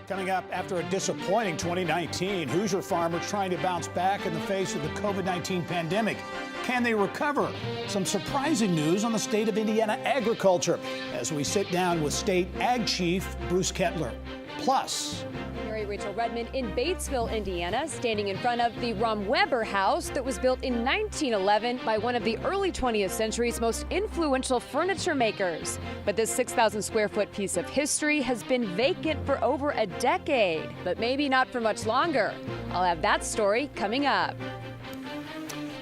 Coming up after a disappointing 2019, Hoosier farmers trying to bounce back in the face of the COVID-19 pandemic. Can they recover? Some surprising news on the state of Indiana agriculture as we sit down with State Ag Chief Bruce Kettler. Plus, Mary Rachel Redmond in Batesville, Indiana, standing in front of the Romweber House that was built in 1911 by one of the early 20th century's most influential furniture makers. But this 6,000 square foot piece of history has been vacant for over a decade, but maybe not for much longer. I'll have that story coming up.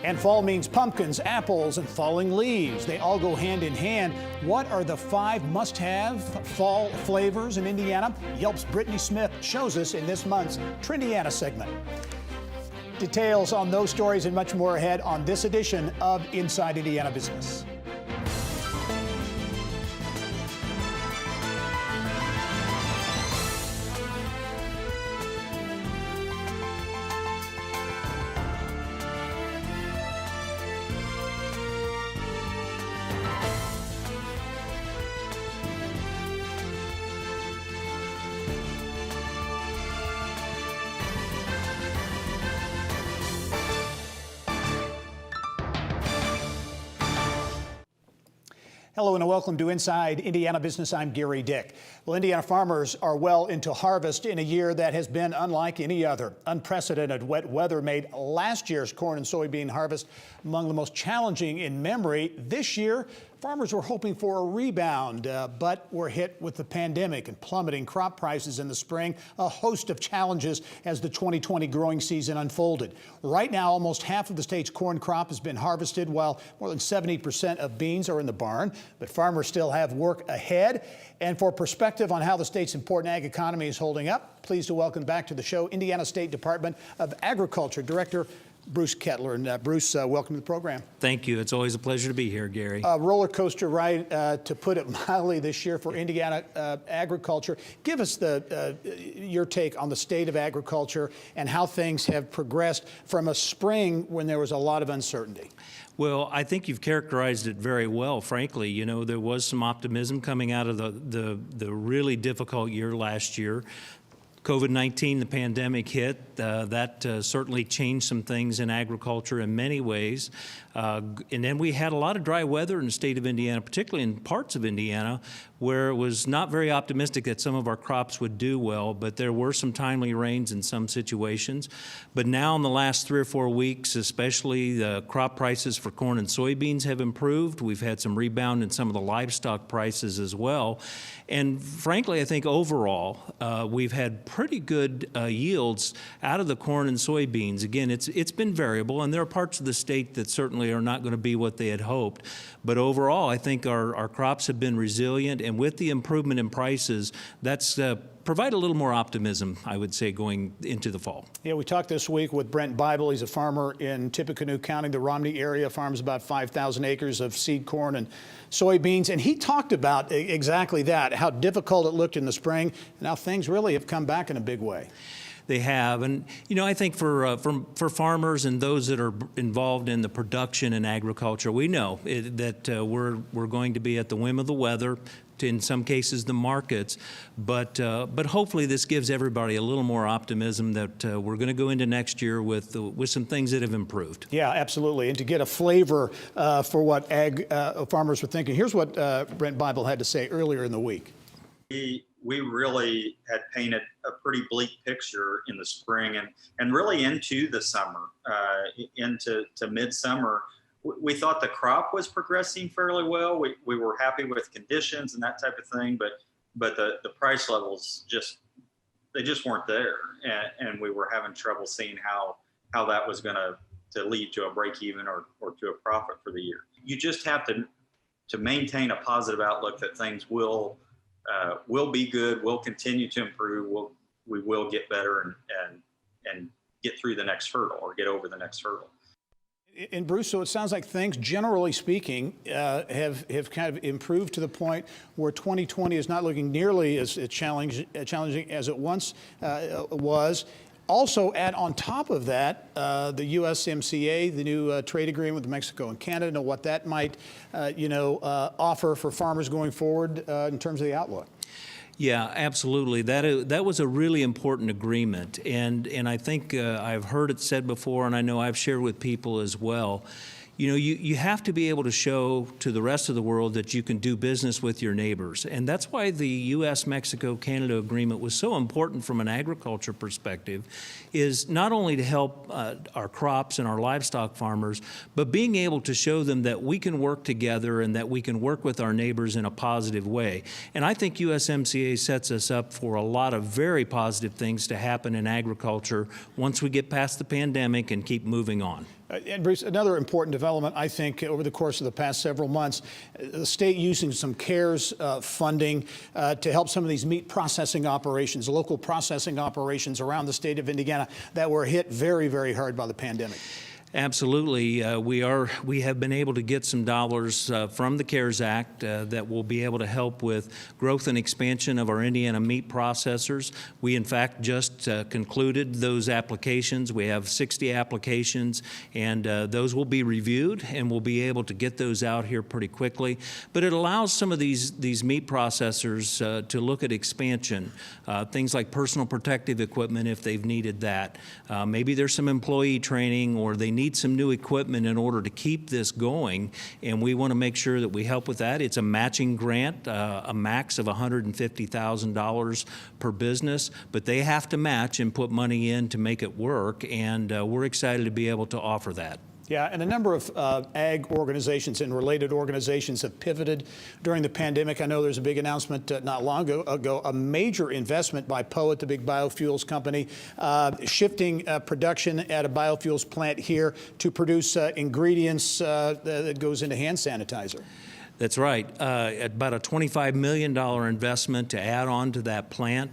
And fall means pumpkins, apples, and falling leaves. They all go hand in hand. What are the 5 must-have fall flavors in Indiana? Yelp's Brittany Smith shows us in this month's Trindiana segment. Details on those stories and much more ahead on this edition of Inside Indiana Business. Hello and welcome to Inside Indiana Business. I'm Gary Dick. Well, Indiana farmers are well into harvest in a year that has been unlike any other. Unprecedented wet weather made last year's corn and soybean harvest among the most challenging in memory. This year, farmers were hoping for a rebound, but were hit with the pandemic and plummeting crop prices in the spring, a host of challenges as the 2020 growing season unfolded. Right now, almost half of the state's corn crop has been harvested, while more than 70% of beans are in the barn. But farmers still have work ahead. And for perspective on how the state's important ag economy is holding up, pleased to welcome back to the show Indiana State Department of Agriculture Director Bruce Kettler. And Bruce, welcome to the program. Thank you. It's always a pleasure to be here, Gary. Roller coaster ride, to put it mildly, this year for Indiana agriculture. Give us your take on the state of agriculture and how things have progressed from a spring when there was a lot of uncertainty. Well, I think you've characterized it very well, frankly. You know, there was some optimism coming out of the really difficult year last year. COVID-19, the pandemic hit, that certainly changed some things in agriculture in many ways. And then we had a lot of dry weather in the state of Indiana, particularly in parts of Indiana, where it was not very optimistic that some of our crops would do well, but there were some timely rains in some situations. But now in the last 3 or 4 weeks, especially, the crop prices for corn and soybeans have improved. We've had some rebound in some of the livestock prices as well. And frankly, I think overall, we've had pretty good yields out of the corn and soybeans. Again, it's been variable, and there are parts of the state that certainly are not going to be what they had hoped. But overall, I think our crops have been resilient, and with the improvement in prices, that's provide a little more optimism, I would say, going into the fall. Yeah, we talked this week with Brent Bible. He's a farmer in Tippecanoe County, the Romney area, farms about 5,000 acres of seed corn and soybeans. And he talked about exactly that, how difficult it looked in the spring, and how things really have come back in a big way. They have, and you know, I think for farmers and those that are involved in the production and agriculture, we know that we're going to be at the whim of the weather, in some cases the markets, but hopefully this gives everybody a little more optimism that we're going to go into next year with some things that have improved. Yeah, absolutely. And to get a flavor for what ag farmers were thinking, here's what Brent Bible had to say earlier in the week. We really had painted a pretty bleak picture in the spring and really into the summer, into midsummer. We thought the crop was progressing fairly well. We were happy with conditions and that type of thing, but the price levels just weren't there, and we were having trouble seeing how that was going to lead to a break even or to a profit for the year. You just have to maintain a positive outlook that things will be good, will continue to improve, we will get better and get through the next hurdle or get over the next hurdle. And Bruce, so it sounds like things, generally speaking, have kind of improved to the point where 2020 is not looking nearly as challenging as it once was. Also, add on top of that, the USMCA, the new trade agreement with Mexico and Canada, know what that might, offer for farmers going forward in terms of the outlook. Yeah, absolutely. That was a really important agreement, and I think I've heard it said before, and I know I've shared with people as well. You know, you have to be able to show to the rest of the world that you can do business with your neighbors. And that's why the U.S.-Mexico-Canada agreement was so important from an agriculture perspective, is not only to help our crops and our livestock farmers, but being able to show them that we can work together and that we can work with our neighbors in a positive way. And I think USMCA sets us up for a lot of very positive things to happen in agriculture once we get past the pandemic and keep moving on. And Bruce, another important development, I think, over the course of the past several months, the state using some CARES funding to help some of these meat processing operations, local processing operations around the state of Indiana that were hit very, very hard by the pandemic. Absolutely. We have been able to get some dollars from the CARES Act that will be able to help with growth and expansion of our Indiana meat processors. We, in fact, just concluded those applications. We have 60 applications, and those will be reviewed, and we'll be able to get those out here pretty quickly. But it allows some of these meat processors to look at expansion, things like personal protective equipment if they've needed that. Maybe there's some employee training, or they need some new equipment in order to keep this going, and we want to make sure that we help with that. It's a matching grant, a max of $150,000 per business, but they have to match and put money in to make it work, and we're excited to be able to offer that. Yeah, and a number of ag organizations and related organizations have pivoted during the pandemic. I know there's a big announcement not long ago, a major investment by POET, the big biofuels company, shifting production at a biofuels plant here to produce ingredients that goes into hand sanitizer. That's right. About a $25 million investment to add on to that plant,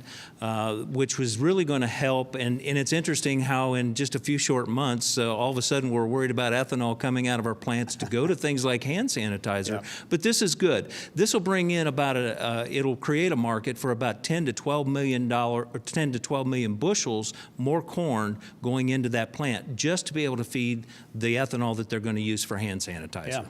which was really going to help. And it's interesting how in just a few short months, all of a sudden we're worried about ethanol coming out of our plants to go to things like hand sanitizer. Yeah. But this is good. This will bring in about it'll create a market for about 10 to 12 million bushels more corn going into that plant just to be able to feed the ethanol that they're going to use for hand sanitizer. Yeah.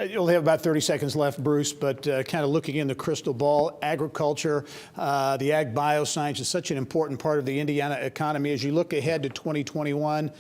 You'll have about 30 seconds left, Bruce, but kind of looking in the crystal ball, agriculture, the ag bioscience is such an important part of the Indiana economy. As you look ahead to 2021,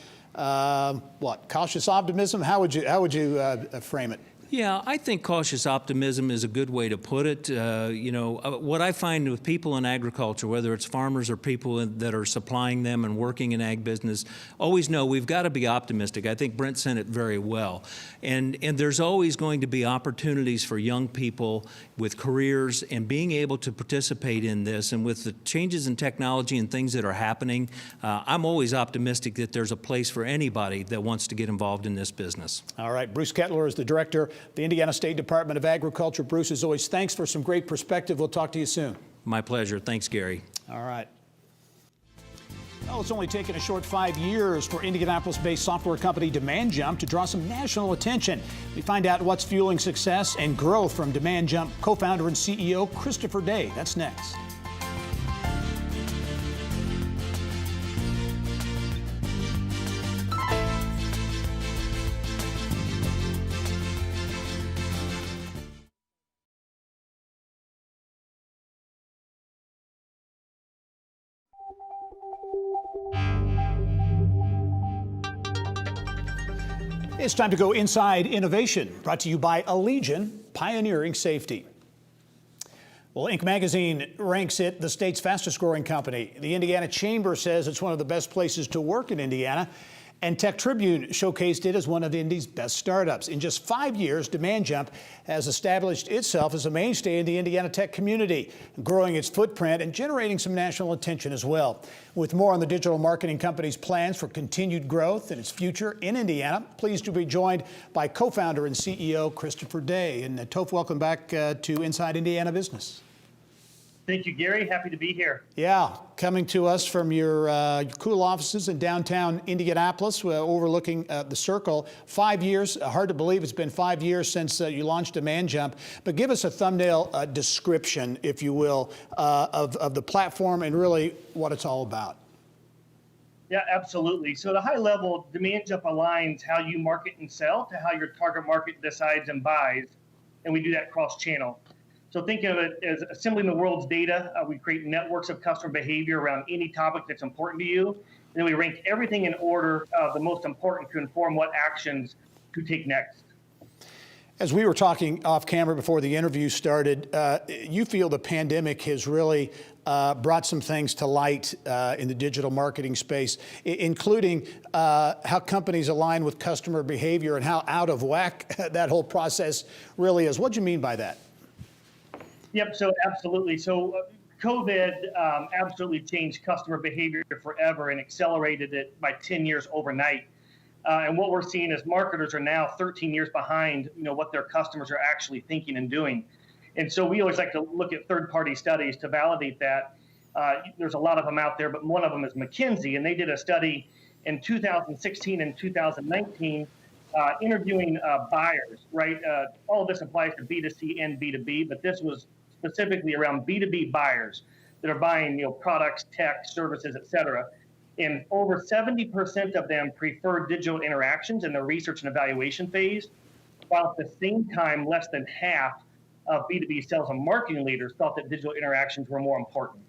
cautious optimism? How would you frame it? Yeah, I think cautious optimism is a good way to put it. What I find with people in agriculture, whether it's farmers or people that are supplying them and working in ag business, always know we've got to be optimistic. I think Brent said it very well. And there's always going to be opportunities for young people with careers and being able to participate in this. And with the changes in technology and things that are happening, I'm always optimistic that there's a place for anybody that wants to get involved in this business. All right, Bruce Kettler is the director, the Indiana State Department of Agriculture. Bruce, as always, thanks for some great perspective. We'll talk to you soon. My pleasure. Thanks, Gary. All right. Well, it's only taken a short 5 years for Indianapolis-based software company DemandJump to draw some national attention. We find out what's fueling success and growth from DemandJump co-founder and CEO Christopher Day. That's next. It's time to go inside innovation, brought to you by Allegion, pioneering safety. Well, Inc. magazine ranks it the state's fastest growing company. The Indiana Chamber says it's one of the best places to work in Indiana. And Tech Tribune showcased it as one of Indy's best startups. In just 5 years, DemandJump has established itself as a mainstay in the Indiana tech community, growing its footprint and generating some national attention as well. With more on the digital marketing company's plans for continued growth and its future in Indiana, pleased to be joined by co-founder and CEO Christopher Day. And Toph, welcome back to Inside Indiana Business. Thank you, Gary. Happy to be here. Yeah, coming to us from your cool offices in downtown Indianapolis, overlooking the Circle. 5 years, hard to believe it's been 5 years since you launched DemandJump. But give us a thumbnail description, if you will, of the platform and really what it's all about. Yeah, absolutely. So at a high level, DemandJump aligns how you market and sell to how your target market decides and buys, and we do that cross-channel. So think of it as assembling the world's data. We create networks of customer behavior around any topic that's important to you. And then we rank everything in order of the most important to inform what actions to take next. As we were talking off camera before the interview started, you feel the pandemic has really brought some things to light in the digital marketing space, including how companies align with customer behavior and how out of whack that whole process really is. What do you mean by that? Yep, so absolutely. So COVID absolutely changed customer behavior forever and accelerated it by 10 years overnight. And what we're seeing is marketers are now 13 years behind, what their customers are actually thinking and doing. And so we always like to look at third-party studies to validate that. There's a lot of them out there, but one of them is McKinsey, and they did a study in 2016 and 2019 interviewing buyers, right? All of this applies to B2C and B2B, but this was specifically around B2B buyers that are buying, products, tech, services, et cetera. And over 70% of them prefer digital interactions in the research and evaluation phase, while at the same time, less than half of B2B sales and marketing leaders thought that digital interactions were more important.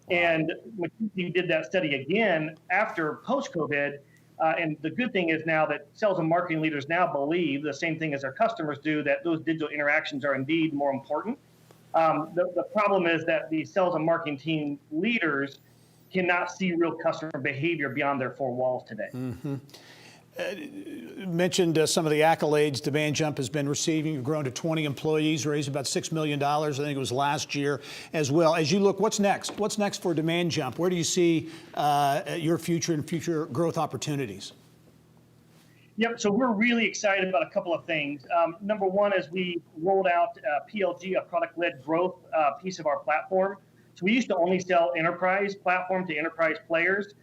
And McKinsey did that study again after post-COVID. And the good thing is now that sales and marketing leaders now believe the same thing as their customers do, that those digital interactions are indeed more important. The problem is that the sales and marketing team leaders cannot see real customer behavior beyond their four walls today. Mm-hmm. Mentioned some of the accolades DemandJump has been receiving. You've grown to 20 employees, raised about $6 million, I think it was last year as well. As you look, what's next? What's next for DemandJump? Where do you see your future and future growth opportunities? Yep, so we're really excited about a couple of things. Number one is we rolled out PLG, a product-led growth piece of our platform. So we used to only sell enterprise platform to enterprise players,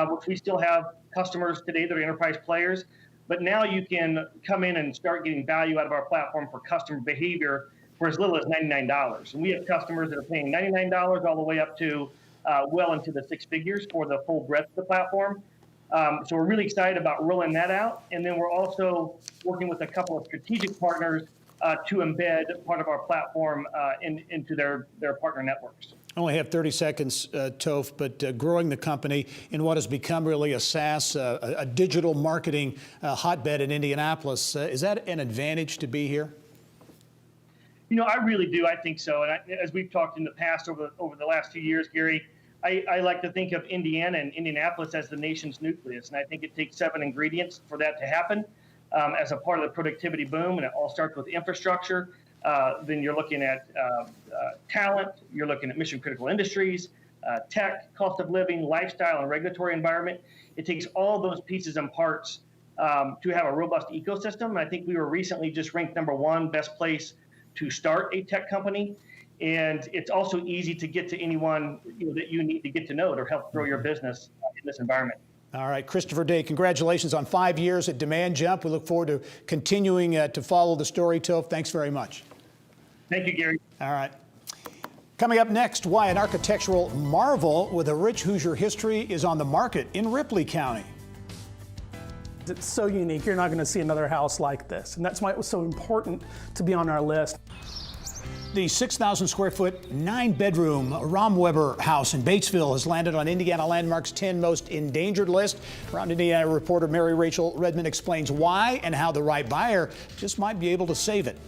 which we still have customers today that are enterprise players. But now you can come in and start getting value out of our platform for customer behavior for as little as $99. And we have customers that are paying $99 all the way up to well into the six figures for the full breadth of the platform. So we're really excited about rolling that out. And then we're also working with a couple of strategic partners to embed part of our platform into their partner networks. I only have 30 seconds, Toph, but growing the company in what has become really a SaaS, a digital marketing hotbed in Indianapolis, is that an advantage to be here? I really do. I think so. And as we've talked in the past over the last few years, Gary, I like to think of Indiana and Indianapolis as the nation's nucleus. And I think it takes 7 ingredients for that to happen as a part of the productivity boom. And it all starts with infrastructure. Then you're looking at talent, you're looking at mission critical industries, tech, cost of living, lifestyle, and regulatory environment. It takes all those pieces and parts to have a robust ecosystem. And I think we were recently just ranked #1 best place to start a tech company. And it's also easy to get to anyone that you need to get to know to help grow your business in this environment. All right, Christopher Day, congratulations on 5 years at DemandJump. We look forward to continuing to follow the story, Toph. Thanks very much. Thank you, Gary. All right. Coming up next, why an architectural marvel with a rich Hoosier history is on the market in Ripley County. It's so unique. You're not going to see another house like this. And that's why it was so important to be on our list. The 6,000 square foot, 9-bedroom Romweber house in Batesville has landed on Indiana Landmark's 10 most endangered list. Around Indiana reporter Mary Rachel Redmond explains why and how the right buyer just might be able to save it.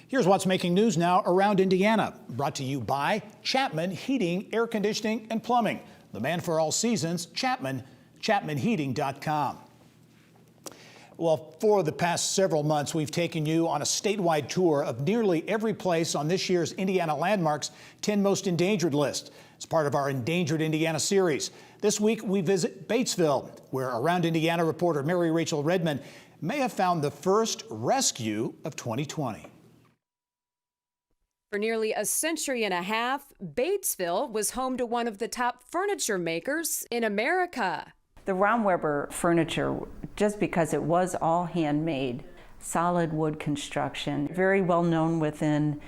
Here's what's making news now around Indiana. Brought to you by Chapman Heating, Air Conditioning, and Plumbing. The man for all seasons, Chapman, chapmanheating.com. Well, for the past several months, we've taken you on a statewide tour of nearly every place on this year's Indiana Landmarks 10 Most Endangered list. It's part of our Endangered Indiana series. This week, we visit Batesville, where Around Indiana reporter Mary Rachel Redmond may have found the first rescue of 2020. For nearly a century and a half, Batesville was home to one of the top furniture makers in America. The Romweber furniture, just because it was all handmade, solid wood construction, very well known within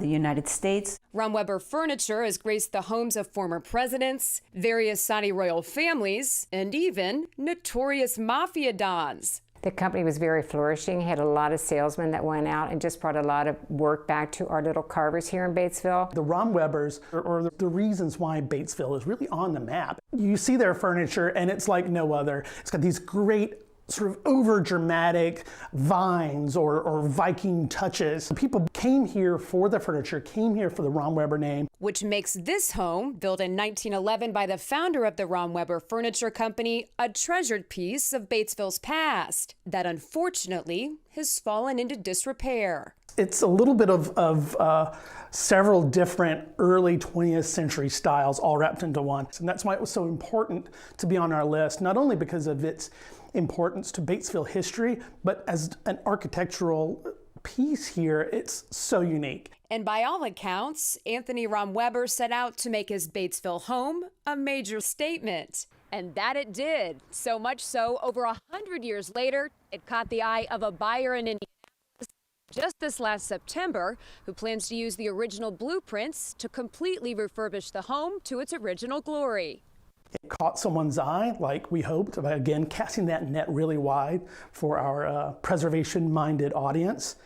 the United States. Romweber Furniture has graced the homes of former presidents, various Saudi royal families, and even notorious mafia dons. The company was very flourishing, had a lot of salesmen that went out and just brought a lot of work back to our little carvers here in Batesville. The Romwebers are the reasons why Batesville is really on the map. You see their furniture and it's like no other. It's got these great sort of over dramatic vines or Viking touches. People came here for the furniture, came here for the Romweber name. Which makes this home, built in 1911 by the founder of the Romweber Furniture Company, a treasured piece of Batesville's past that unfortunately has fallen into disrepair. It's a little bit of several different early 20th century styles all wrapped into one. And that's why it was so important to be on our list, not only because of its importance to Batesville history, but as an architectural piece here, it's so unique. And by all accounts, Anthony Romweber set out to make his Batesville home a major statement. And that it did. So much so, over 100 years later, it caught the eye of a buyer in Indiana just this last September who plans to use the original blueprints to completely refurbish the home to its original glory. It caught someone's eye, like we hoped, by again casting that net really wide for our preservation-minded audience.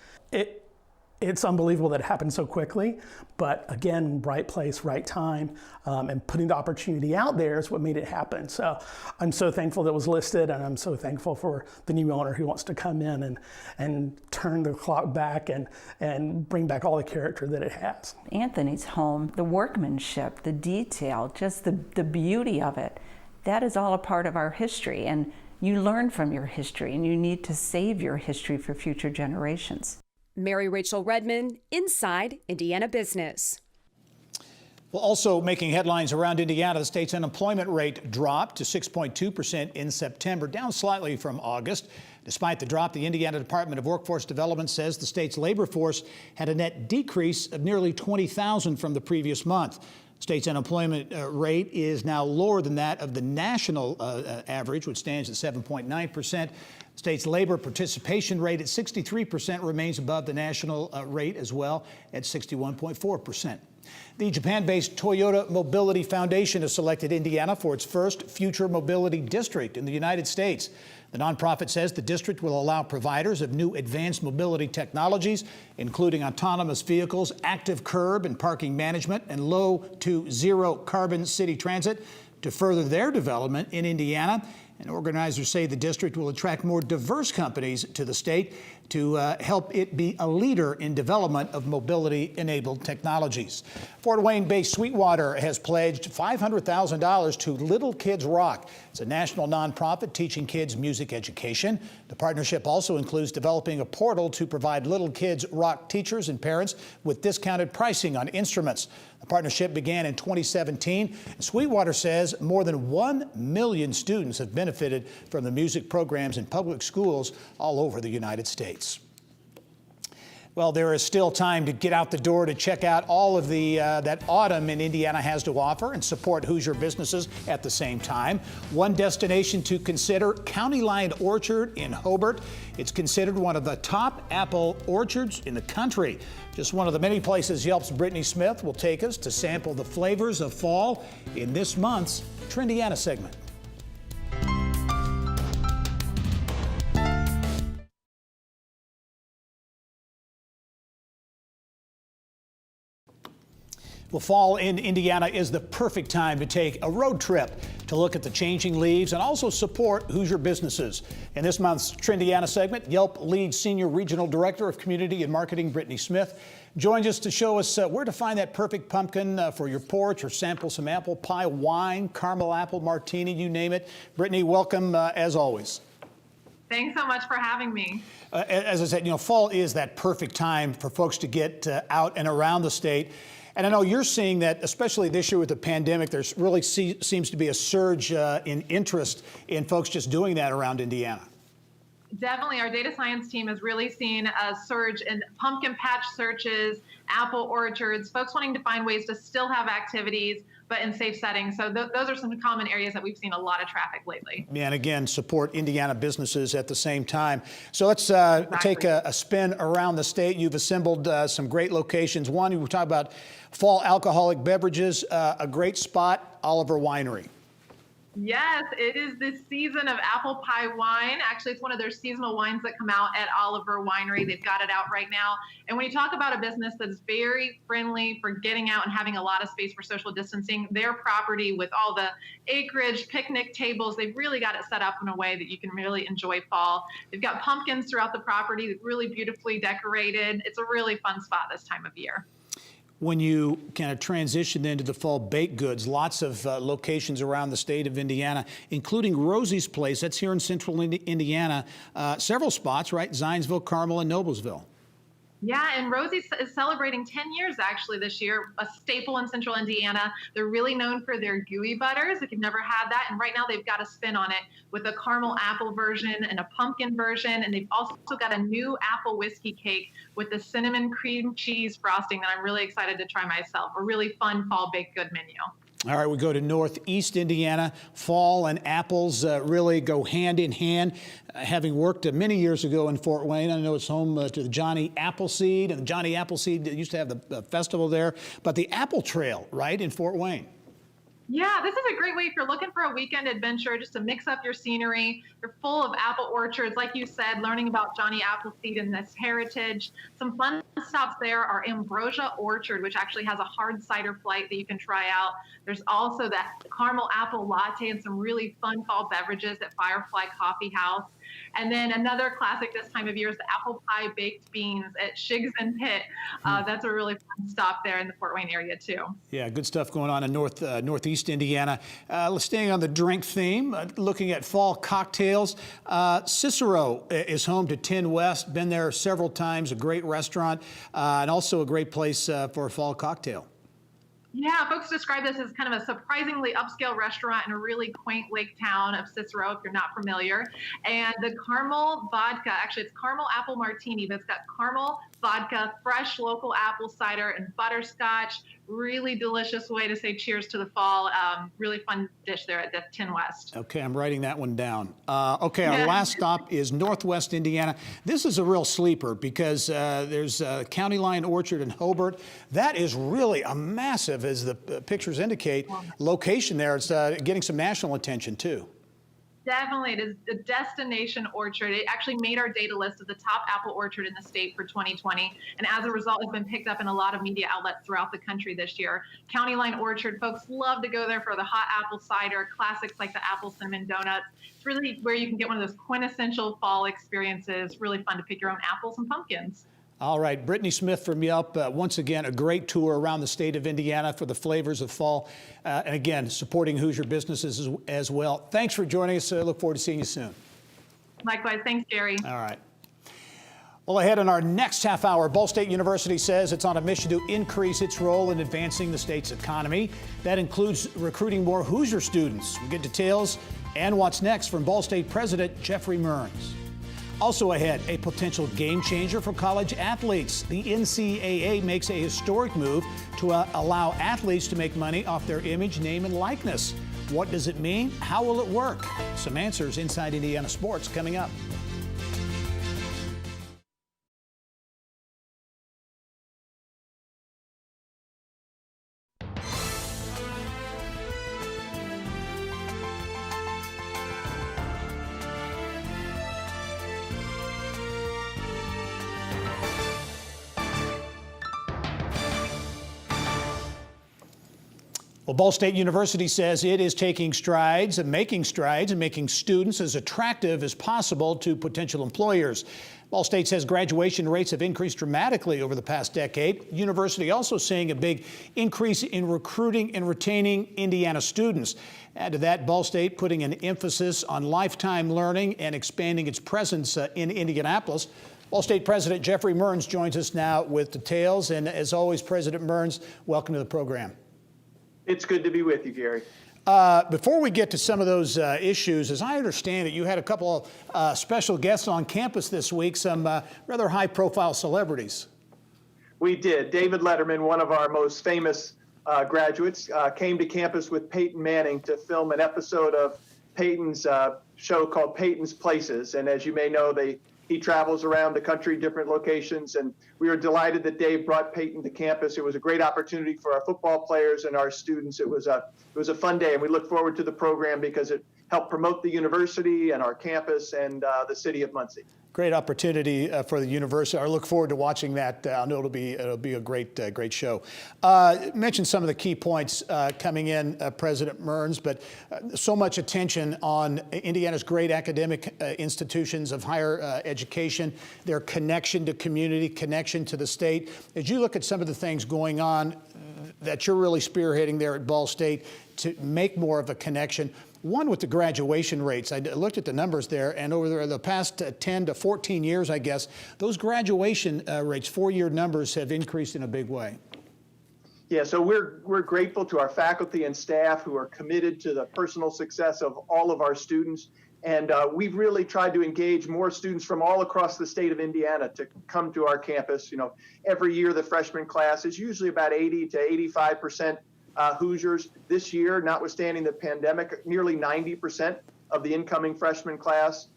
It's unbelievable that it happened so quickly, but again, right place, right time, and putting the opportunity out there is what made it happen. So I'm so thankful that it was listed, and I'm so thankful for the new owner who wants to come in and turn the clock back and bring back all the character that it has. Anthony's home, the workmanship, the detail, just the beauty of it, that is all a part of our history. And you learn from your history, and you need to save your history for future generations. Mary Rachel Redmond, Inside Indiana Business. Well, also making headlines around Indiana, the state's unemployment rate dropped to 6.2% in September, down slightly from August. Despite the drop, the Indiana Department of Workforce Development says the state's labor force had a net decrease of nearly 20,000 from the previous month. State's unemployment rate is now lower than that of the national average, which stands at 7.9%. State's labor participation rate at 63% remains above the national rate as well at 61.4%. The Japan-based Toyota Mobility Foundation has selected Indiana for its first future mobility district in the United States. The nonprofit says the district will allow providers of new advanced mobility technologies, including autonomous vehicles, active curb and parking management, and low to zero carbon city transit, to further their development in Indiana. And organizers say the district will attract more diverse companies to the state to help it be a leader in development of mobility-enabled technologies. Fort Wayne-based Sweetwater has pledged $500,000 to Little Kids Rock. It's a national nonprofit teaching kids music education. The partnership also includes developing a portal to provide Little Kids Rock teachers and parents with discounted pricing on instruments. The partnership began in 2017. Sweetwater says more than 1 million students have benefited from the music programs in public schools all over the United States. Well, there is still time to get out the door to check out all of the that autumn in Indiana has to offer and support Hoosier businesses at the same time. One destination to consider, County Line Orchard in Hobart. It's considered one of the top apple orchards in the country. Just one of the many places Yelp's Brittany Smith will take us to sample the flavors of fall in this month's Trendiana segment. Well, fall in Indiana is the perfect time to take a road trip to look at the changing leaves and also support Hoosier businesses. In this month's Trendiana segment, Yelp lead Senior Regional Director of Community and Marketing, Brittany Smith, joins us to show us where to find that perfect pumpkin for your porch or sample some apple pie, wine, caramel apple martini, you name it. Brittany, welcome as always. Thanks so much for having me. As I said, you know, fall is that perfect time for folks to get out and around the state. And I know you're seeing that, especially this year with the pandemic, there's really seems to be a surge in interest in folks just doing that around Indiana. Definitely, our data science team has really seen a surge in pumpkin patch searches, apple orchards, folks wanting to find ways to still have activities, but in safe settings. So those are some common areas that we've seen a lot of traffic lately. Yeah, and again, support Indiana businesses at the same time. So let's take a spin around the state. You've assembled some great locations. One, we talk about fall alcoholic beverages, a great spot, Oliver Winery. Yes, it is the season of apple pie wine. Actually, it's one of their seasonal wines that come out at Oliver Winery. They've got it out right now. And when you talk about a business that's very friendly for getting out and having a lot of space for social distancing, their property with all the acreage, picnic tables, they've really got it set up in a way that you can really enjoy fall. They've got pumpkins throughout the property, really beautifully decorated. It's a really fun spot this time of year. When you kind of transition into the fall baked goods, lots of locations around the state of Indiana, including Rosie's Place. That's here in central Indiana. Several spots, right? Zionsville, Carmel, and Noblesville. Yeah, and Rosie's is celebrating 10 years actually this year, a staple in central Indiana. They're really known for their gooey butters, if you've never had that. And right now they've got a spin on it with a caramel apple version and a pumpkin version. And they've also got a new apple whiskey cake with the cinnamon cream cheese frosting that I'm really excited to try myself. A really fun fall baked good menu. All right, we go to Northeast Indiana. Fall and apples really go hand in hand. Having worked many years ago in Fort Wayne, I know it's home to the Johnny Appleseed, and Johnny Appleseed used to have the festival there. But the Apple Trail, right, in Fort Wayne. Yeah, this is a great way if you're looking for a weekend adventure, just to mix up your scenery. They're full of apple orchards, like you said, learning about Johnny Appleseed and this heritage. Some fun stops there are Ambrosia Orchard, which actually has a hard cider flight that you can try out. There's also that caramel apple latte and some really fun fall beverages at Firefly Coffee House. And then another classic this time of year is the apple pie baked beans at Shigs and Pitt. That's a really fun stop there in the Fort Wayne area too. Yeah, good stuff going on in Northeast Indiana. Staying on the drink theme, looking at fall cocktails. Cicero is home to 10 West. Been there several times. A great restaurant and also a great place for a fall cocktail. Yeah, folks describe this as kind of a surprisingly upscale restaurant in a really quaint lake town of Cicero, if you're not familiar. And the caramel vodka, actually it's caramel apple martini, but it's got caramel vodka, fresh local apple cider, and butterscotch. Really delicious way to say cheers to the fall. Really fun dish there at 10 West. Okay, I'm writing that one down. Okay, our last stop is Northwest Indiana. This is a real sleeper because there's County Line Orchard in Hobart. That is really a massive, as the pictures indicate, location there. It's getting some national attention too. Definitely, it is a destination orchard. It actually made our data list of the top apple orchard in the state for 2020, and as a result, has been picked up in a lot of media outlets throughout the country this year. County Line Orchard, folks love to go there for the hot apple cider, classics like the apple cinnamon donuts. It's really where you can get one of those quintessential fall experiences. Really fun to pick your own apples and pumpkins. All right, Brittany Smith from Yelp. Once again, a great tour around the state of Indiana for the flavors of fall. And again, supporting Hoosier businesses as well. Thanks for joining us. Look forward to seeing you soon. Likewise. Thanks, Gary. All right. Well, ahead in our next half hour, Ball State University says it's on a mission to increase its role in advancing the state's economy. That includes recruiting more Hoosier students. We'll get details and what's next from Ball State President Jeffrey Mearns. Also ahead, a potential game changer for college athletes. The NCAA makes a historic move to allow athletes to make money off their image, name, and likeness. What does it mean? How will it work? Some answers inside Indiana Sports coming up. Well, Ball State University says it is taking strides and making students as attractive as possible to potential employers. Ball State says graduation rates have increased dramatically over the past decade. University also seeing a big increase in recruiting and retaining Indiana students. Add to that, Ball State putting an emphasis on lifetime learning and expanding its presence in Indianapolis. Ball State President Jeffrey Mearns joins us now with details. And as always, President Mearns, welcome to the program. It's good to be with you, Gary. Before we get to some of those issues, as I understand it, you had a couple of special guests on campus this week, some rather high-profile celebrities. We did. David Letterman, one of our most famous graduates, came to campus with Peyton Manning to film an episode of Peyton's show called Peyton's Places. And as you may know, he travels around the country, different locations, and we were delighted that Dave brought Peyton to campus. It was a great opportunity for our football players and our students. It was a fun day, and we look forward to the program because it helped promote the university and our campus and the city of Muncie. Great opportunity for the university. I look forward to watching that. I know it'll be a great show. Mentioned some of the key points coming in, President Mearns, but so much attention on Indiana's great academic institutions of higher education, their connection to community, connection to the state. As you look at some of the things going on that you're really spearheading there at Ball State to make more of a connection. One, with the graduation rates. I looked at the numbers there, and over the past 10 to 14 years, I guess, those graduation rates, four-year numbers, have increased in a big way. Yeah, so we're grateful to our faculty and staff who are committed to the personal success of all of our students. And we've really tried to engage more students from all across the state of Indiana to come to our campus. You know, every year the freshman class is usually about 80 to 85% Hoosiers. This year, notwithstanding the pandemic, nearly 90% of the incoming freshman class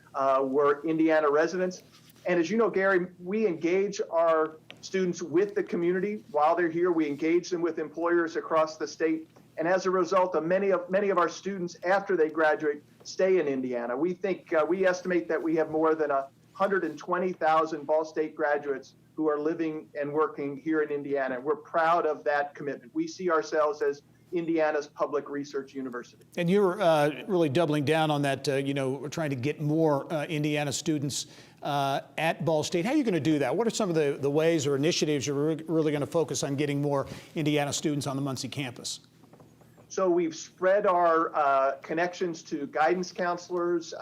were Indiana residents. And as you know, Gary, we engage our students with the community while they're here. We engage them with employers across the state. And as a result, many of our students, after they graduate, stay in Indiana. We think, we estimate that we have more than 120,000 Ball State graduates who are living and working here in Indiana. We're proud of that commitment. We see ourselves as Indiana's public research university. And you're really doubling down on that, we're trying to get more Indiana students at Ball State. How are you going to do that? What are some of the ways or initiatives you're really going to focus on getting more Indiana students on the Muncie campus? So we've spread our connections to guidance counselors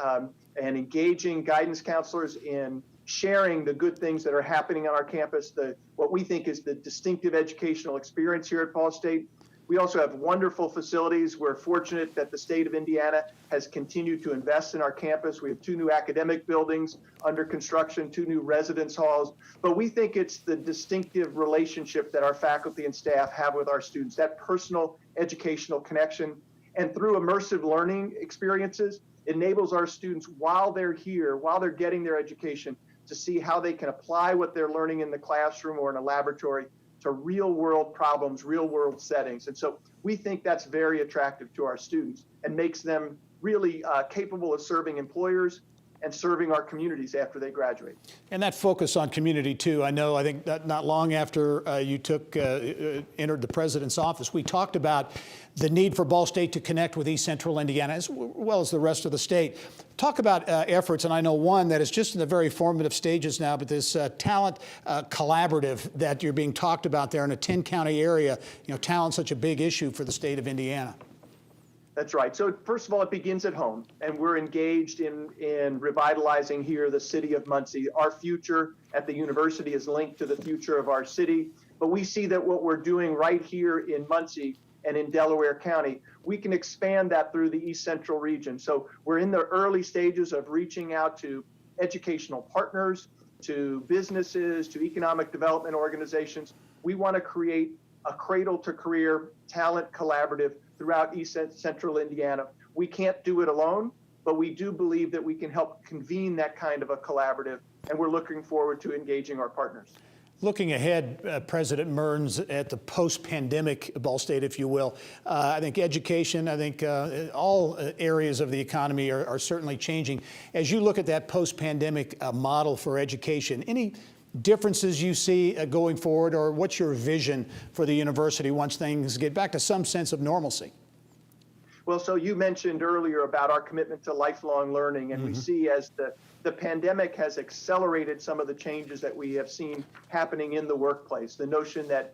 and engaging guidance counselors in sharing the good things that are happening on our campus, what we think is the distinctive educational experience here at Ball State. We also have wonderful facilities. We're fortunate that the state of Indiana has continued to invest in our campus. We have 2 new academic buildings under construction, 2 new residence halls. But we think it's the distinctive relationship that our faculty and staff have with our students, that personal educational connection. And through immersive learning experiences, it enables our students while they're here, while they're getting their education, to see how they can apply what they're learning in the classroom or in a laboratory to real world problems, real world settings. And so we think that's very attractive to our students and makes them really capable of serving employers and serving our communities after they graduate. And that focus on community too. I think that not long after you entered the president's office, we talked about the need for Ball State to connect with East Central Indiana as well as the rest of the state. Talk about efforts, and I know one that is just in the very formative stages now, but this talent collaborative that you're being talked about there in a 10-county area. Talent's such a big issue for the state of Indiana. That's right. So first of all, it begins at home, and we're engaged in revitalizing here the city of Muncie. Our future at the university is linked to the future of our city, but we see that what we're doing right here in Muncie and in Delaware County, we can expand that through the East Central region. So we're in the early stages of reaching out to educational partners, to businesses, to economic development organizations. We want to create a cradle-to-career talent collaborative throughout East Central Indiana. We can't do it alone, but we do believe that we can help convene that kind of a collaborative, and we're looking forward to engaging our partners. Looking ahead, President Mearns, at the post-pandemic Ball State, if you will, I think education, all areas of the economy are certainly changing. As you look at that post-pandemic model for education, any differences you see going forward, or what's your vision for the university once things get back to some sense of normalcy? Well, so you mentioned earlier about our commitment to lifelong learning, and we see as the pandemic has accelerated some of the changes that we have seen happening in the workplace. The notion that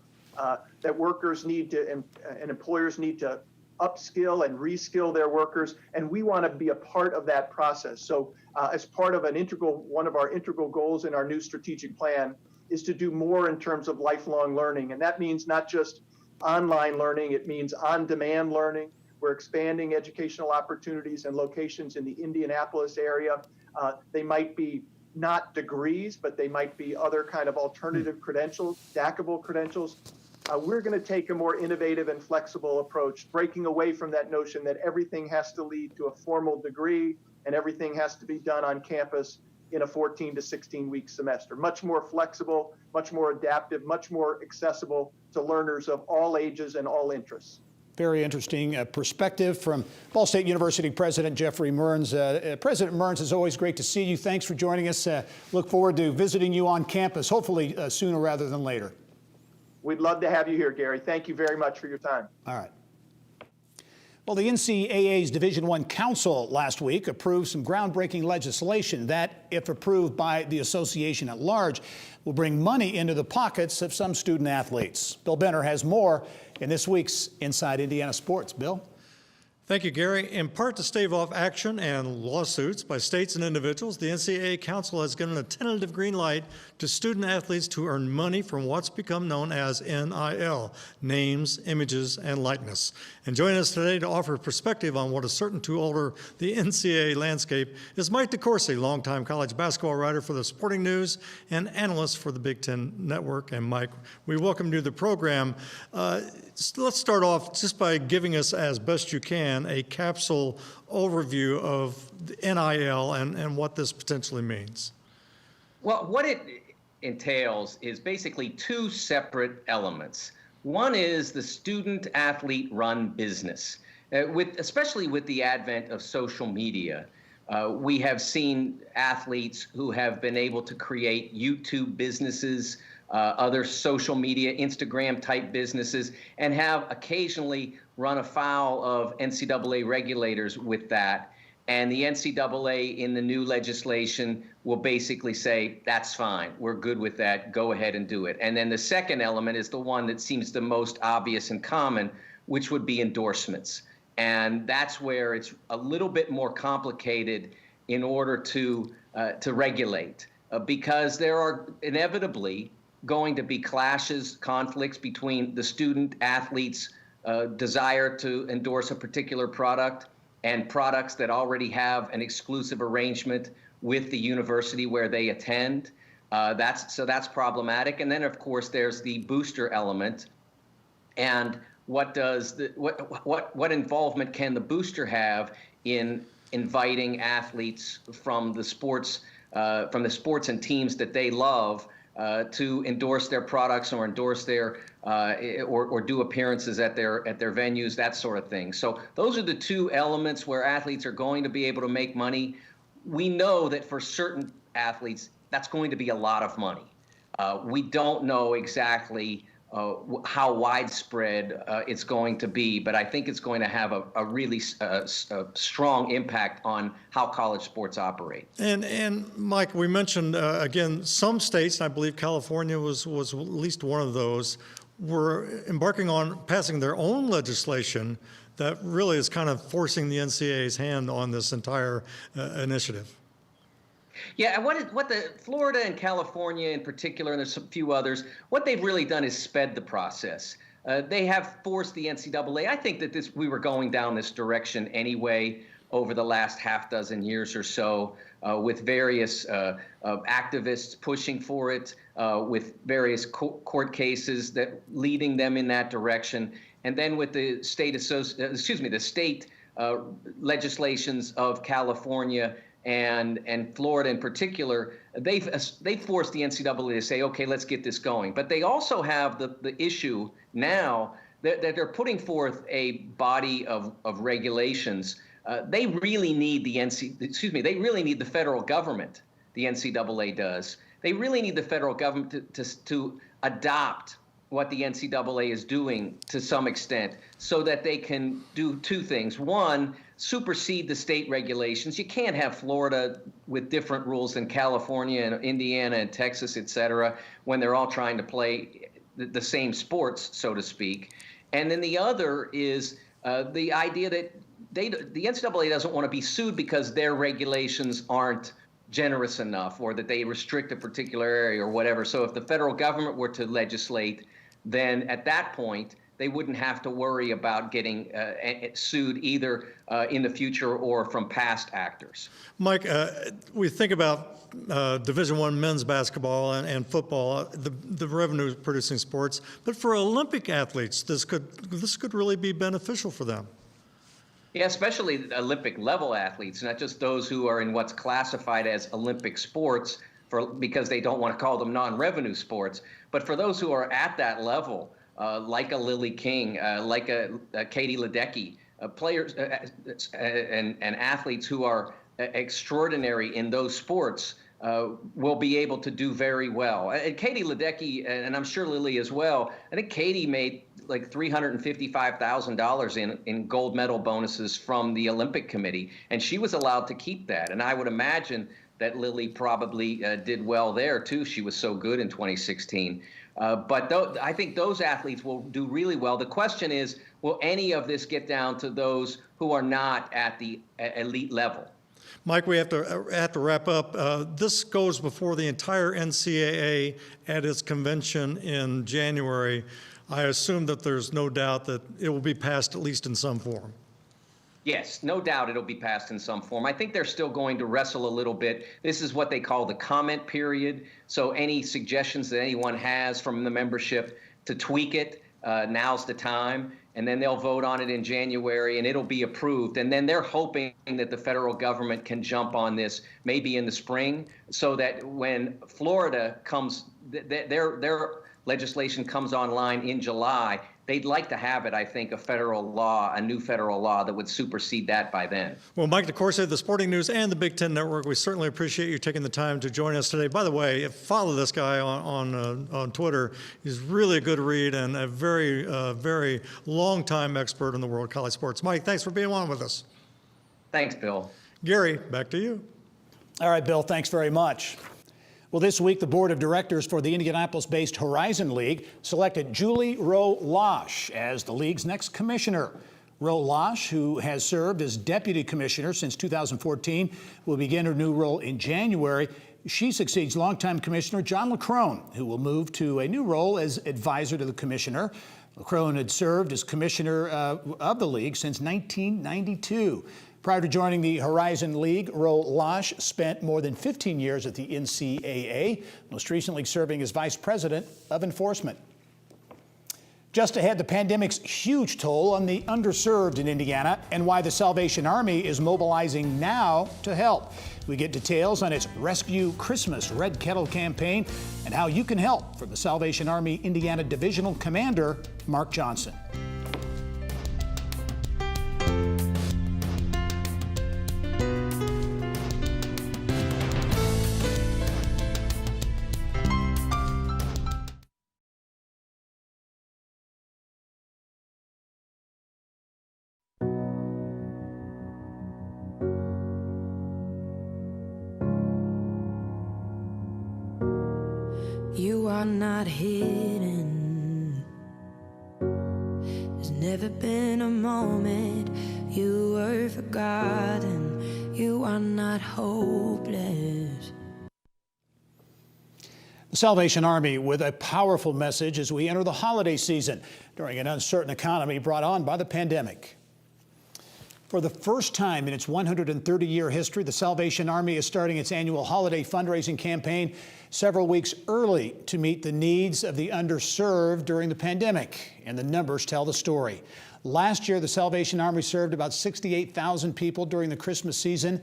that workers need to and employers need to upskill and reskill their workers, and we want to be a part of that process. So as part of one of our integral goals in our new strategic plan is to do more in terms of lifelong learning. And that means not just online learning, it means on-demand learning. We're expanding educational opportunities and locations in the Indianapolis area. They might be not degrees, but they might be other kind of alternative credentials, stackable credentials. We're going to take a more innovative and flexible approach, breaking away from that notion that everything has to lead to a formal degree and everything has to be done on campus in a 14 to 16-week semester. Much more flexible, much more adaptive, much more accessible to learners of all ages and all interests. Very interesting perspective from Ball State University President Jeffrey Mearns. President Mearns, it's always great to see you. Thanks for joining us. Look forward to visiting you on campus, hopefully sooner rather than later. We'd love to have you here, Gary. Thank you very much for your time. All right. Well, the NCAA's Division I Council last week approved some groundbreaking legislation that, if approved by the association at large, will bring money into the pockets of some student athletes. Bill Benner has more in this week's Inside Indiana Sports. Bill? Thank you, Gary. In part to stave off action and lawsuits by states and individuals, the NCAA Council has given a tentative green light to student athletes to earn money from what's become known as NIL, names, images, and likeness. And joining us today to offer perspective on what is certain to alter the NCAA landscape is Mike DeCourcy, longtime college basketball writer for the Sporting News and analyst for the Big Ten Network. And Mike, we welcome you to the program. Let's start off just by giving us, as best you can, a capsule overview of the NIL and what this potentially means. Well, what it entails is basically two separate elements. One is the student-athlete run business. Especially with the advent of social media, we have seen athletes who have been able to create YouTube businesses, other social media, Instagram-type businesses, and have occasionally run afoul of NCAA regulators with that. And the NCAA in the new legislation will basically say, that's fine, we're good with that, go ahead and do it. And then the second element is the one that seems the most obvious and common, which would be endorsements. And that's where it's a little bit more complicated in order to regulate, because there are inevitably going to be clashes, conflicts between the student athlete's desire to endorse a particular product and products that already have an exclusive arrangement with the university where they attend. That's problematic. And then, of course, there's the booster element. And what involvement can the booster have in inviting athletes from the sports and teams that they love to endorse their products or endorse their or do appearances at their venues, that sort of thing. So those are the two elements where athletes are going to be able to make money. We know that for certain athletes, that's going to be a lot of money. We don't know exactly how widespread it's going to be, but I think it's going to have a really strong impact on how college sports operate. And Mike, we mentioned again, some states, and I believe California was at least one of those, were embarking on passing their own legislation that really is kind of forcing the NCAA's hand on this entire initiative. Yeah, and what the Florida and California in particular, and there's a few others, what they've really done is sped the process. They have forced the NCAA. I think that we were going down this direction anyway over the last half dozen years or so, with various activists pushing for it, with various court cases that leading them in that direction, and then with the state legislations of California and Florida in particular, they've forced the NCAA to say, okay, let's get this going. But they also have the issue now that they're putting forth a body of regulations. They really need they really need the federal government. The NCAA does. They really need the federal government to adopt what the NCAA is doing to some extent, so that they can do two things. One, supersede the state regulations. You can't have Florida with different rules than California and Indiana and Texas, et cetera, when they're all trying to play the same sports, so to speak. And then the other is the idea that the NCAA doesn't want to be sued because their regulations aren't generous enough, or that they restrict a particular area or whatever. So if the federal government were to legislate, then at that point, they wouldn't have to worry about getting sued either in the future or from past actors. Mike, we think about Division I men's basketball and football, the revenue-producing sports, but for Olympic athletes, this could really be beneficial for them. Yeah, especially Olympic level athletes, not just those who are in what's classified as Olympic sports because they don't want to call them non-revenue sports, but for those who are at that level, like a Lily King, like a Katie Ledecky, players and athletes who are extraordinary in those sports will be able to do very well. And Katie Ledecky, and I'm sure Lily as well, I think Katie made like $355,000 in gold medal bonuses from the Olympic Committee, and she was allowed to keep that. And I would imagine that Lily probably did well there too. She was so good in 2016. But I think those athletes will do really well. The question is, will any of this get down to those who are not at the elite level? Mike, we have to wrap up. This goes before the entire NCAA at its convention in January. I assume that there's no doubt that it will be passed at least in some form. Yes, no doubt it'll be passed in some form. I think they're still going to wrestle a little bit. This is what they call the comment period. So any suggestions that anyone has from the membership to tweak it, now's the time. And then they'll vote on it in January, and it'll be approved. And then they're hoping that the federal government can jump on this maybe in the spring, so that when Florida comes, their legislation comes online in July, they'd like to have it, I think, a new federal law that would supersede that by then. Well, Mike DeCourcy of the Sporting News and the Big Ten Network, we certainly appreciate you taking the time to join us today. By the way, follow this guy on Twitter. He's really a good read and a very, very long-time expert in the world of college sports. Mike, thanks for being on with us. Thanks, Bill. Gary, back to you. All right, Bill, thanks very much. Well, this week, the board of directors for the Indianapolis-based Horizon League selected Julie Rowe-Losh as the league's next commissioner. Rowe-Losh, who has served as deputy commissioner since 2014, will begin her new role in January. She succeeds longtime commissioner John LaCrone, who will move to a new role as advisor to the commissioner. LaCrone had served as commissioner of the league since 1992. Prior to joining the Horizon League, Rowe-Losh spent more than 15 years at the NCAA, most recently serving as vice president of enforcement. Just ahead, the pandemic's huge toll on the underserved in Indiana and why the Salvation Army is mobilizing now to help. We get details on its Rescue Christmas Red Kettle campaign and how you can help from the Salvation Army Indiana Divisional Commander, Mark Johnson. You are not hidden. There's never been a moment you were forgotten. You are not hopeless. The Salvation Army with a powerful message as we enter the holiday season during an uncertain economy brought on by the pandemic. For the first time in its 130-year history, the Salvation Army is starting its annual holiday fundraising campaign several weeks early to meet the needs of the underserved during the pandemic, and the numbers tell the story. Last year, the Salvation Army served about 68,000 people during the Christmas season.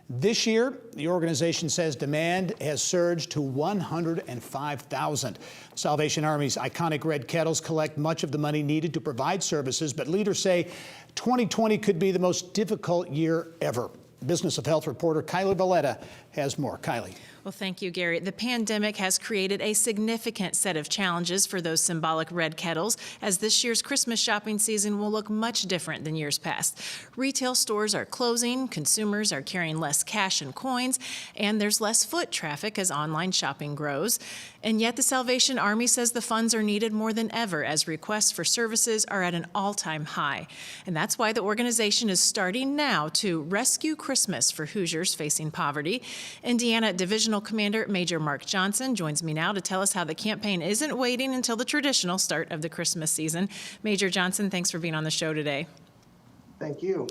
This year, the organization says demand has surged to 105,000. Salvation Army's iconic red kettles collect much of the money needed to provide services, but leaders say 2020 could be the most difficult year ever. Business of Health reporter Kylie Valletta has more. Kylie. Well, thank you, Gary. The pandemic has created a significant set of challenges for those symbolic red kettles, as this year's Christmas shopping season will look much different than years past. Retail stores are closing, consumers are carrying less cash and coins, and there's less foot traffic as online shopping grows. And yet the Salvation Army says the funds are needed more than ever as requests for services are at an all-time high. And that's why the organization is starting now to rescue Christmas for Hoosiers facing poverty. Indiana Divisional Commander Major Mark Johnson joins me now to tell us how the campaign isn't waiting until the traditional start of the Christmas season. Major Johnson, thanks for being on the show today. Thank you.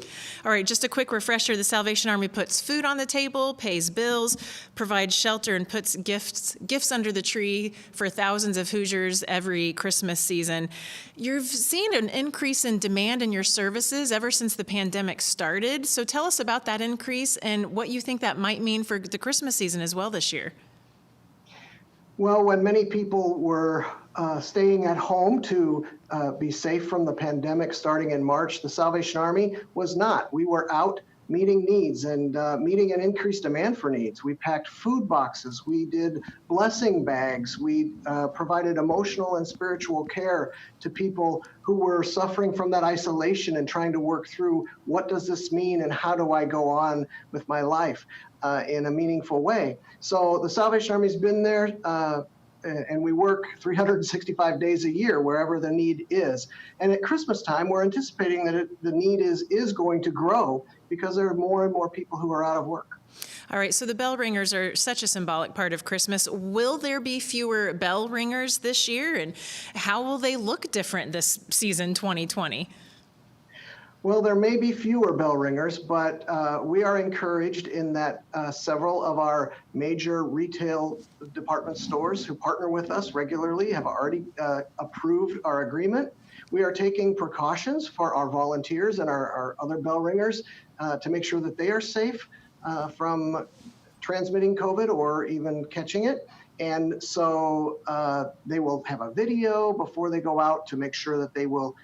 All right, just a quick refresher. The Salvation Army puts food on the table, pays bills, provides shelter, and puts gifts under the tree for thousands of Hoosiers every Christmas season. You've seen an increase in demand in your services ever since the pandemic started. So tell us about that increase and what you think that might mean for the Christmas season as well this year. Well, when many people were staying at home to be safe from the pandemic starting in March, the Salvation Army was not. We were out meeting needs and meeting an increased demand for needs. We packed food boxes. We did blessing bags. We provided emotional and spiritual care to people who were suffering from that isolation and trying to work through what does this mean and how do I go on with my life in a meaningful way. So the Salvation Army's been there. And we work 365 days a year wherever the need is. And at Christmas time, we're anticipating that the need is going to grow because there are more and more people who are out of work. All right, so the bell ringers are such a symbolic part of Christmas. Will there be fewer bell ringers this year? And how will they look different this season 2020? Well, there may be fewer bell ringers, but we are encouraged in that several of our major retail department stores who partner with us regularly have already approved our agreement. We are taking precautions for our volunteers and our other bell ringers to make sure that they are safe from transmitting COVID or even catching it. And so they will have a video before they go out to make sure that they will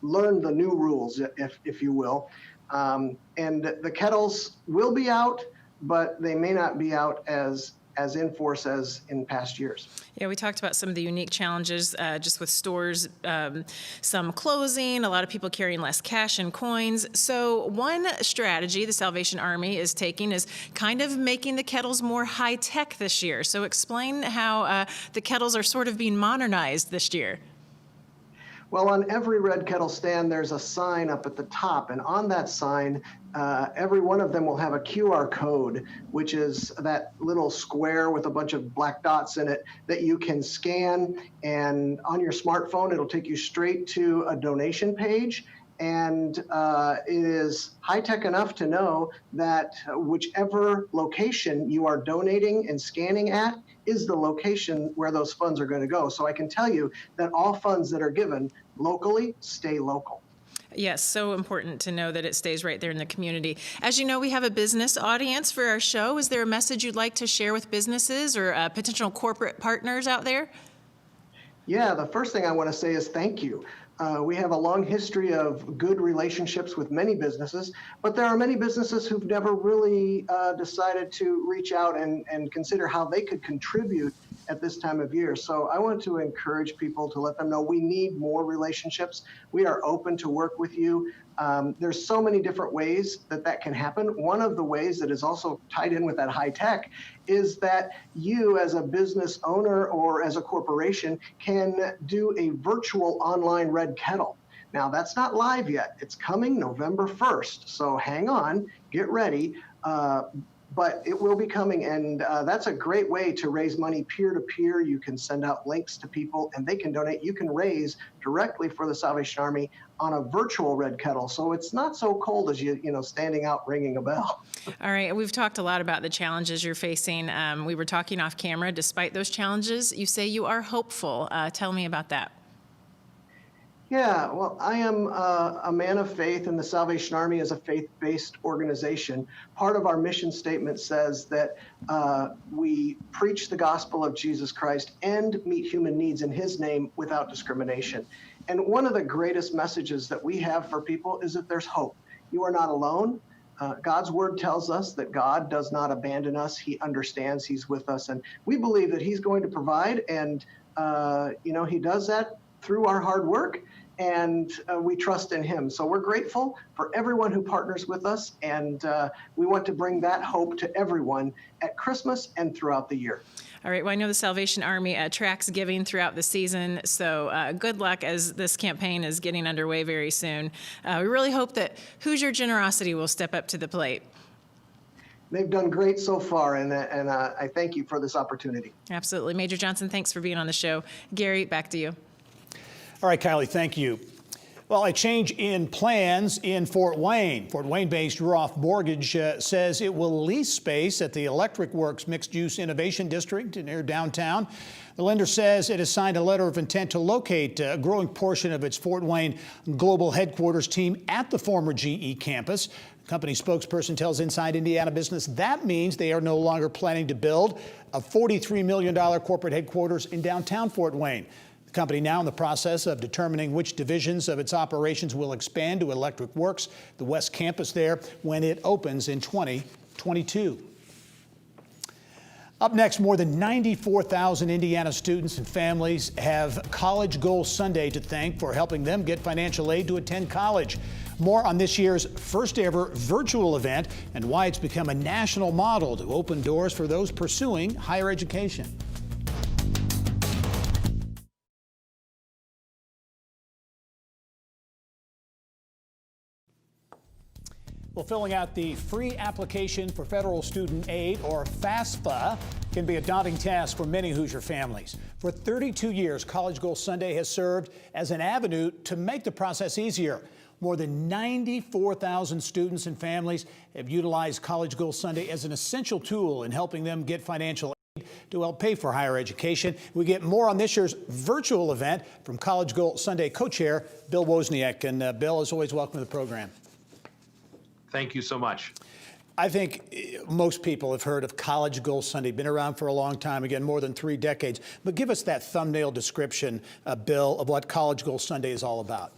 learn the new rules, if you will. And the kettles will be out, but they may not be out as in force as in past years. Yeah, we talked about some of the unique challenges just with stores, some closing, a lot of people carrying less cash and coins. So one strategy the Salvation Army is taking is kind of making the kettles more high-tech this year. So explain how the kettles are sort of being modernized this year. Well, on every red kettle stand, there's a sign up at the top, and on that sign, every one of them will have a QR code, which is that little square with a bunch of black dots in it that you can scan, and on your smartphone, it'll take you straight to a donation page. And it is high-tech enough to know that whichever location you are donating and scanning at is the location where those funds are going to go. So I can tell you that all funds that are given locally stay local. Yes, so important to know that it stays right there in the community. As you know, we have a business audience for our show. Is there a message you'd like to share with businesses or potential corporate partners out there? Yeah, the first thing I want to say is thank you. We have a long history of good relationships with many businesses, but there are many businesses who've never really decided to reach out and consider how they could contribute at this time of year. So I want to encourage people to let them know we need more relationships. We are open to work with you. There's so many different ways that can happen. One of the ways that is also tied in with that high tech is that you as a business owner or as a corporation can do a virtual online red kettle. Now that's not live yet. It's coming November 1st. So hang on, get ready. But it will be coming, and that's a great way to raise money peer-to-peer. You can send out links to people, and they can donate. You can raise directly for the Salvation Army on a virtual red kettle, so it's not so cold as you standing out ringing a bell. All right, we've talked a lot about the challenges you're facing. We were talking off camera. Despite those challenges, you say you are hopeful. Tell me about that. Yeah, well, I am a man of faith, and the Salvation Army is a faith-based organization. Part of our mission statement says that we preach the gospel of Jesus Christ and meet human needs in his name without discrimination. And one of the greatest messages that we have for people is that there's hope. You are not alone. God's word tells us that God does not abandon us. He understands, he's with us. And we believe that he's going to provide, and he does that through our hard work. And we trust in him. So we're grateful for everyone who partners with us, and we want to bring that hope to everyone at Christmas and throughout the year. All right, well, I know the Salvation Army tracks giving throughout the season, so good luck as this campaign is getting underway very soon. We really hope that Hoosier generosity will step up to the plate. they've done great so far, and I thank you for this opportunity. Absolutely. Major Johnson, thanks for being on the show. Gary, back to you. All right, Kylie, thank you. Well, a change in plans in Fort Wayne. Fort Wayne-based Ruoff Mortgage says it will lease space at the Electric Works Mixed-Use Innovation District near downtown. The lender says it has signed a letter of intent to locate a growing portion of its Fort Wayne global headquarters team at the former GE campus. The company spokesperson tells Inside Indiana Business that means they are no longer planning to build a $43 million corporate headquarters in downtown Fort Wayne. The company now in the process of determining which divisions of its operations will expand to Electric Works, the West Campus there, when it opens in 2022. Up next, more than 94,000 Indiana students and families have College Goal Sunday to thank for helping them get financial aid to attend college. More on this year's first ever virtual event and why it's become a national model to open doors for those pursuing higher education. Well, filling out the free application for federal student aid, or FAFSA, can be a daunting task for many Hoosier families. For 32 years, College Goal Sunday has served as an avenue to make the process easier. More than 94,000 students and families have utilized College Goal Sunday as an essential tool in helping them get financial aid to help pay for higher education. We get more on this year's virtual event from College Goal Sunday co-chair Bill Wozniak. And Bill, as always, welcome to the program. Thank you so much. I think most people have heard of College Goal Sunday, been around for a long time, again, more than 3 decades. But give us that thumbnail description, Bill, of what College Goal Sunday is all about.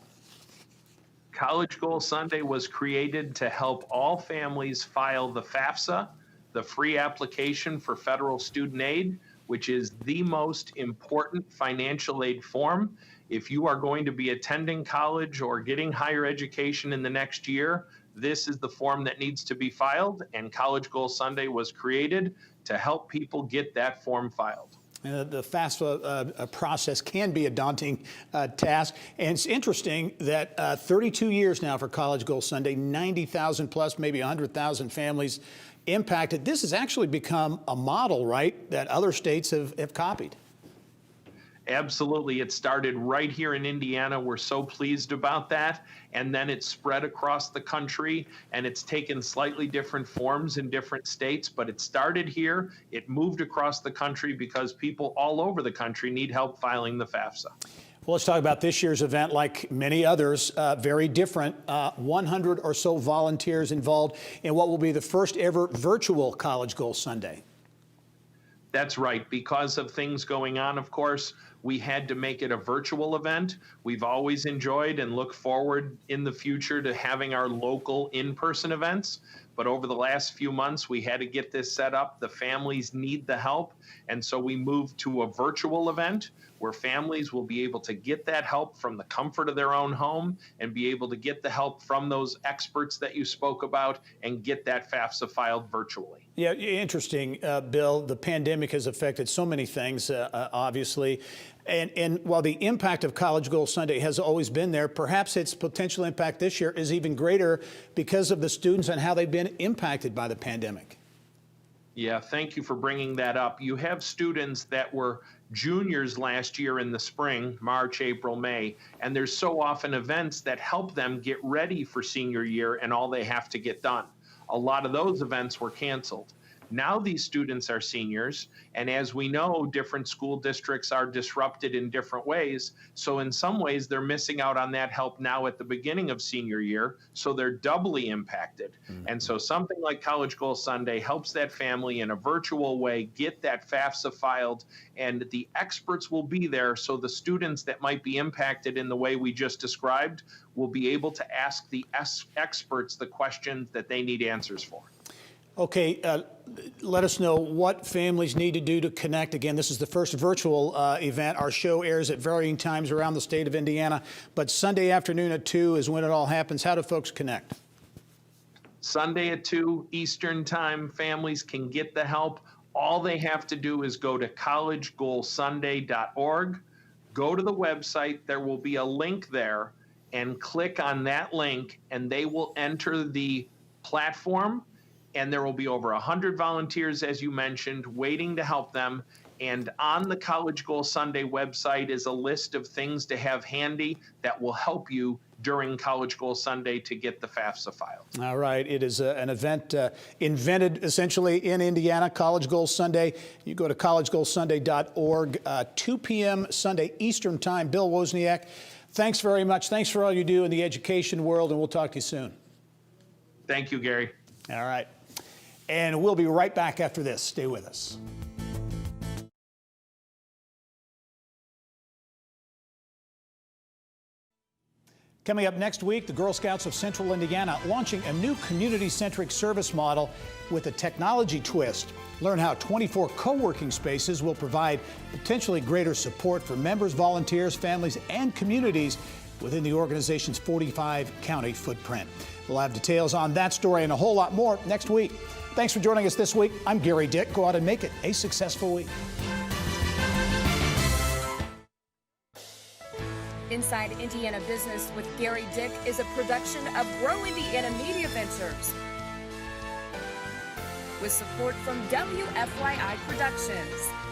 College Goal Sunday was created to help all families file the FAFSA, the free application for federal student aid, which is the most important financial aid form. If you are going to be attending college or getting higher education in the next year, this is the form that needs to be filed, and College Goal Sunday was created to help people get that form filed. The FAFSA process can be a daunting task, and it's interesting that 32 years now for College Goal Sunday, 90,000 plus, maybe 100,000 families impacted. This has actually become a model, right, that other states have copied. Absolutely. It started right here in Indiana. We're so pleased about that. And then it spread across the country, and it's taken slightly different forms in different states. But it started here. It moved across the country because people all over the country need help filing the FAFSA. Well, let's talk about this year's event. Like many others, very different. 100 or so volunteers involved in what will be the first ever virtual College Goal Sunday. That's right. Because of things going on, of course, we had to make it a virtual event. We've always enjoyed and look forward in the future to having our local in-person events. But over the last few months, we had to get this set up. The families need the help. And so we moved to a virtual event where families will be able to get that help from the comfort of their own home and be able to get the help from those experts that you spoke about and get that FAFSA filed virtually. Yeah, interesting, Bill. The pandemic has affected so many things, obviously. And while the impact of College Goal Sunday has always been there, perhaps its potential impact this year is even greater because of the students and how they've been impacted by the pandemic. Yeah, thank you for bringing that up. You have students that were juniors last year in the spring, March, April, May, and there's so often events that help them get ready for senior year and all they have to get done. A lot of those events were canceled. Now these students are seniors, and as we know, different school districts are disrupted in different ways. So in some ways, they're missing out on that help now at the beginning of senior year, so they're doubly impacted. And so something like College Goal Sunday helps that family in a virtual way get that FAFSA filed, and the experts will be there so the students that might be impacted in the way we just described will be able to ask the experts the questions that they need answers for. Okay, let us know what families need to do to connect. Again, this is the first virtual event. Our show airs at varying times around the state of Indiana, but Sunday afternoon at 2 is when it all happens. How do folks connect? Sunday at 2 Eastern Time, families can get the help. All they have to do is go to collegegoalsunday.org, go to the website. There will be a link there, and click on that link, and they will enter the platform. and there will be over 100 volunteers, as you mentioned, waiting to help them. And on the College Goal Sunday website is a list of things to have handy that will help you during College Goal Sunday to get the FAFSA file. All right. It is an event invented essentially in Indiana, College Goal Sunday. You go to collegegoalsunday.org, 2 p.m. Sunday Eastern Time. Bill Wozniak, thanks very much. Thanks for all you do in the education world, and we'll talk to you soon. Thank you, Gary. All right. And we'll be right back after this. Stay with us. Coming up next week, the Girl Scouts of Central Indiana launching a new community-centric service model with a technology twist. Learn how 24 co-working spaces will provide potentially greater support for members, volunteers, families, and communities within the organization's 45-county footprint. We'll have details on that story and a whole lot more next week. Thanks for joining us this week. I'm Gary Dick. Go out and make it a successful week. Inside Indiana Business with Gary Dick is a production of Grow Indiana Media Ventures with support from WFYI Productions.